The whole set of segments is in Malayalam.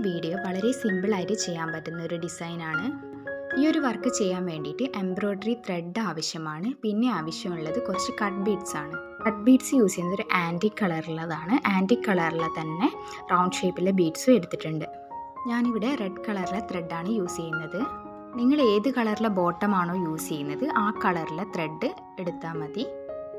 വീഡിയോ വളരെ സിമ്പിളായിട്ട് ചെയ്യാൻ പറ്റുന്ന ഒരു ഡിസൈനാണ്. ഈ ഒരു വർക്ക് ചെയ്യാൻ വേണ്ടിയിട്ട് എംബ്രോയ്ഡറി ത്രെഡ് ആവശ്യമാണ്. പിന്നെ ആവശ്യമുള്ളത് കുറച്ച് കട്ട് ബീഡ്സ് ആണ്. കട്ട് ബീഡ്സ് യൂസ് ചെയ്യുന്നത് ഒരു ആൻറ്റിക് കളറുള്ളതാണ്. ആൻറ്റിക് കളറിലെ തന്നെ റൗണ്ട് ഷേപ്പിലെ ബീഡ്സും എടുത്തിട്ടുണ്ട്. ഞാനിവിടെ റെഡ് കളറിലെ ത്രെഡാണ് യൂസ് ചെയ്യുന്നത്. നിങ്ങൾ ഏത് കളറിലെ ബോട്ടമാണോ യൂസ് ചെയ്യുന്നത് ആ കളറിലെ ത്രെഡ് എടുത്താൽ മതി.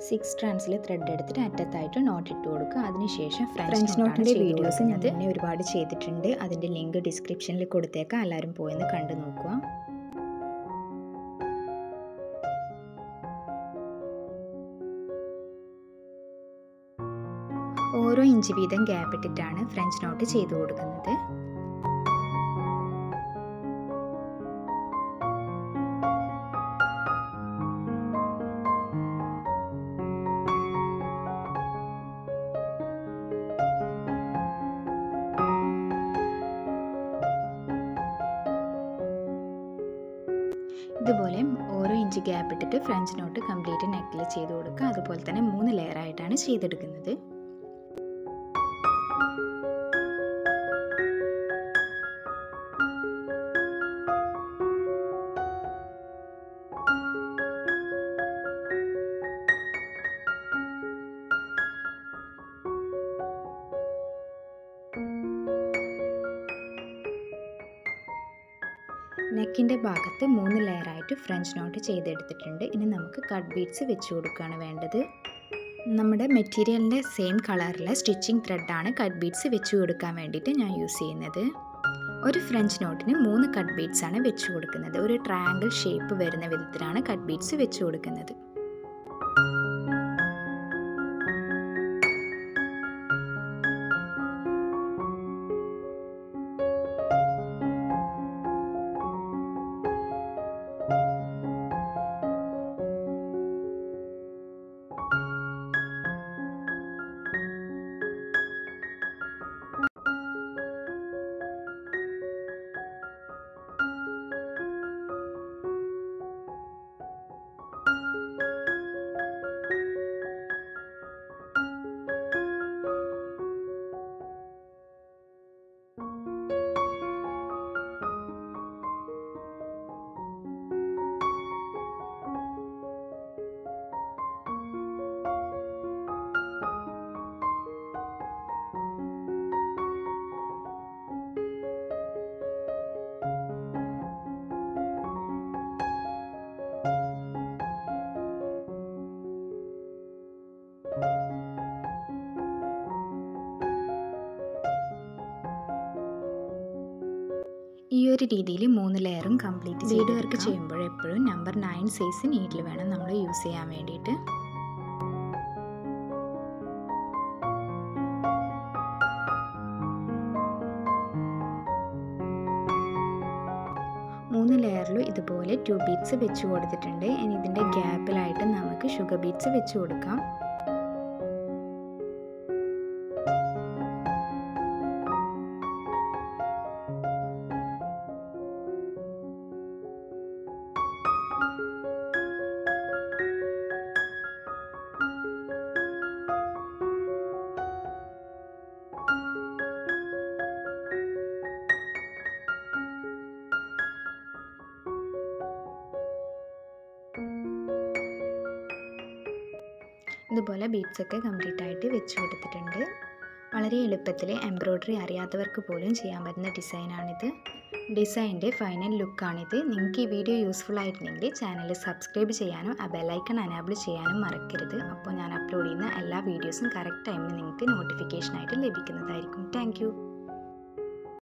6 സ്ട്രാൻഡ്സിൽ ത്രെഡ് എടുത്തിട്ട് അറ്റത്തായിട്ട് നോട്ട് ഇട്ട് കൊടുക്കുക. അതിനുശേഷം ഫ്രഞ്ച് നോട്ടിൻ്റെ വീഡിയോസ് ഞാൻ തന്നെ ഒരുപാട് ചെയ്തിട്ടുണ്ട്. അതിൻ്റെ ലിങ്ക് ഡിസ്ക്രിപ്ഷനിൽ കൊടുത്തേക്കാം. എല്ലാവരും പോയെന്ന് കണ്ടു നോക്കുക. ഓരോ ഇഞ്ച് വീതം ഗ്യാപ്പ് ഇട്ടിട്ടാണ് ഫ്രഞ്ച് നോട്ട് ചെയ്തു കൊടുക്കുന്നത്. ഇതുപോലെ ഓരോ ഇഞ്ച് ഗ്യാപ്പ് ഇട്ടിട്ട് ഫ്രഞ്ച് നോട്ട് കംപ്ലീറ്റ് നെക്കിൽ ചെയ്ത് കൊടുക്കുക. അതുപോലെ തന്നെ 3 ലെയർ ആയിട്ടാണ് ചെയ്തെടുക്കുന്നത്. നെക്കിൻ്റെ ഭാഗത്ത് 3 ലെയറായിട്ട് ഫ്രഞ്ച് നോട്ട് ചെയ്തെടുത്തിട്ടുണ്ട്. ഇനി നമുക്ക് കട്ട് ബീഡ്സ് വെച്ച് കൊടുക്കുകയാണ് വേണ്ടത്. നമ്മുടെ മെറ്റീരിയലിൻ്റെ സെയിം കളറിലെ സ്റ്റിച്ചിങ് ത്രെഡാണ് കട്ട് ബീഡ്സ് വെച്ച് കൊടുക്കാൻ വേണ്ടിയിട്ട് ഞാൻ യൂസ് ചെയ്യുന്നത്. ഒരു ഫ്രഞ്ച് നോട്ടിന് 3 കട്ട് ബീഡ്സാണ് വെച്ച് കൊടുക്കുന്നത്. ഒരു ട്രയാങ്കിൾ ഷേപ്പ് വരുന്ന വിധത്തിലാണ് കട്ട് ബീഡ്സ് വെച്ച് കൊടുക്കുന്നത്. ഈ ഒരു രീതിയിൽ 3 ലെയറും കംപ്ലീറ്റ് ചെയ്ത് വർക്ക് ചെയ്യുമ്പോൾ എപ്പോഴും നമ്പർ 9 സൈസ് നീഡിൽ വേണം നമ്മൾ യൂസ് ചെയ്യാൻ വേണ്ടിയിട്ട്. മൂന്ന് ലെയറിലും ഇതുപോലെ 2 ബീഡ്സ് വെച്ച് കൊടുത്തിട്ടുണ്ട്. ഇനി ഇതിൻ്റെ ഗ്യാപ്പിലായിട്ട് നമുക്ക് ഷുഗർ ബീഡ്സ് വെച്ച് കൊടുക്കാം. ഇതുപോലെ ബീഡ്സൊക്കെ കംപ്ലീറ്റ് ആയിട്ട് വെച്ച് കൊടുത്തിട്ടുണ്ട്. വളരെ എളുപ്പത്തിൽ എംബ്രോയ്ഡറി അറിയാത്തവർക്ക് പോലും ചെയ്യാൻ പറ്റുന്ന ഡിസൈനാണിത്. ഡിസൈൻ്റെ ഫൈനൽ ലുക്കാണിത്. നിങ്ങൾക്ക് ഈ വീഡിയോ യൂസ്ഫുൾ ആയിട്ടുണ്ടെങ്കിൽ ചാനൽ സബ്സ്ക്രൈബ് ചെയ്യാനും ആ ബെല്ലൈക്കൺ എനേബിൾ ചെയ്യാനും മറക്കരുത്. അപ്പോൾ ഞാൻ അപ്ലോഡ് ചെയ്യുന്ന എല്ലാ വീഡിയോസും കറക്റ്റ് ടൈമിന് നിങ്ങൾക്ക് നോട്ടിഫിക്കേഷനായിട്ട് ലഭിക്കുന്നതായിരിക്കും. താങ്ക്